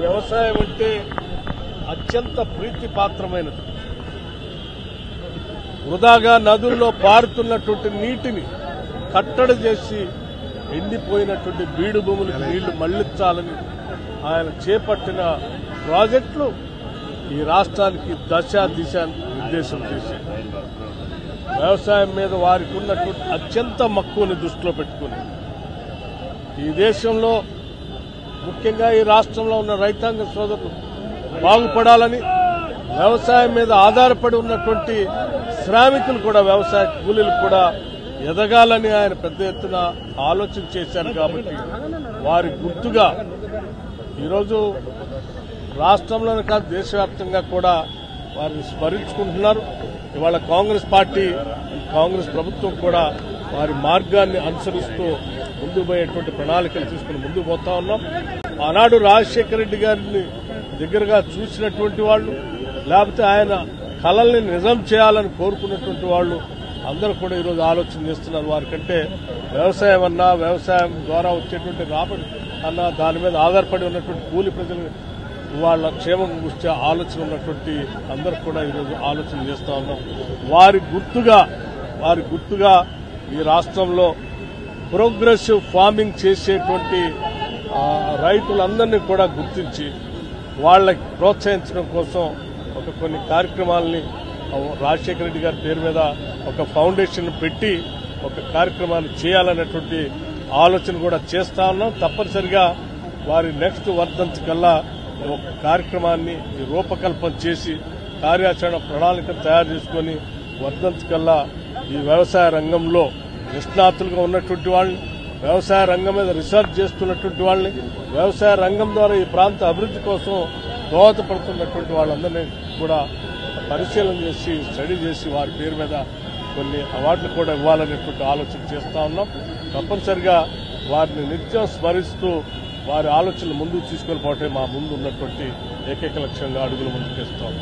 వ్యవసాయం అంటే అత్యంత ప్రీతిపాత్రమైనది. వృధాగా నదుల్లో పారుతున్నటువంటి నీటిని కట్టడి చేసి ఎండిపోయినటువంటి బీడు భూములకు నీళ్లు మళ్లించాలని ఆయన చేపట్టిన ప్రాజెక్టులు ఈ రాష్ట్రానికి దశ దిశ నిర్దేశం చేశారు. వ్యవసాయం మీద వారికి ఉన్నటువంటి అత్యంత మక్కువని దృష్టిలో పెట్టుకుని ఈ దేశంలో ముఖ్యంగా ఈ రాష్ట్రంలో ఉన్న రైతాంగ సోదరులు బాగుపడాలని, వ్యవసాయం మీద ఆధారపడి ఉన్నటువంటి శ్రామికులు కూడా, వ్యవసాయ కూలీలు కూడా ఎదగాలని ఆయన పెద్ద ఎత్తున ఆలోచన చేశారు. కాబట్టి వారి గుర్తుగా ఈరోజు రాష్ట్రంలోనే కాదు దేశవ్యాప్తంగా కూడా వారిని స్మరించుకుంటున్నారు. ఇవాళ కాంగ్రెస్ పార్టీ, కాంగ్రెస్ ప్రభుత్వం కూడా వారి మార్గాన్ని అనుసరిస్తూ ముందుకు పోయేటువంటి ప్రణాళికలు తీసుకుని ముందుకు పోతా ఉన్నాం. ఆనాడు రాజశేఖర రెడ్డి గారిని దగ్గరగా చూసినటువంటి వాళ్ళు, లేకపోతే ఆయన కలల్ని నిజం చేయాలని కోరుకున్నటువంటి వాళ్ళు అందరూ కూడా ఈరోజు ఆలోచన చేస్తున్నారు. వారికంటే వ్యవసాయం అన్నా, వ్యవసాయం ద్వారా వచ్చేటువంటి రాబడి అన్నా, దాని మీద ఆధారపడి ఉన్నటువంటి కూలి ప్రజలు వాళ్ళ క్షేమం గురించి ఆలోచన ఉన్నటువంటి అందరూ కూడా ఈరోజు ఆలోచన చేస్తా ఉన్నాం. వారి గుర్తుగా ఈ రాష్ట్రంలో ప్రోగ్రెసివ్ ఫార్మింగ్ చేసేటువంటి రైతులందరినీ కూడా గుర్తించి వాళ్ళకి ప్రోత్సహించడం కోసం కొన్ని కార్యక్రమాలని రాజశేఖర రెడ్డి గారి పేరు మీద ఒక ఫౌండేషన్ పెట్టి ఒక కార్యక్రమాన్ని చేయాలనేటువంటి ఆలోచన కూడా చేస్తా ఉన్నాం. తప్పనిసరిగా వారి నెక్స్ట్ వర్ధంతి కల్లా ఒక కార్యక్రమాన్ని రూపకల్పన చేసి కార్యాచరణ ప్రణాళికను తయారు చేసుకుని వర్ధంతి కల్లా ఈ వ్యవసాయ రంగంలో నిష్ణాతులుగా ఉన్నటువంటి వాళ్ళని, వ్యవసాయ రంగం మీద రీసెర్చ్ చేస్తున్నటువంటి వాళ్ళని, వ్యవసాయ రంగం ద్వారా ఈ ప్రాంత అభివృద్ధి కోసం దోహదపడుతున్నటువంటి వాళ్ళందరినీ కూడా పరిశీలన చేసి, స్టడీ చేసి వారి పేరు మీద కొన్ని అవార్డులు కూడా ఇవ్వాలనేటువంటి ఆలోచన చేస్తా ఉన్నాం. తప్పనిసరిగా వారిని నిత్యం స్మరిస్తూ వారి ఆలోచనలు ముందుకు తీసుకొని పోవటమే మా ముందు ఉన్నటువంటి ఏకైక లక్ష్యంగా అడుగులు ముందుకేస్తాం.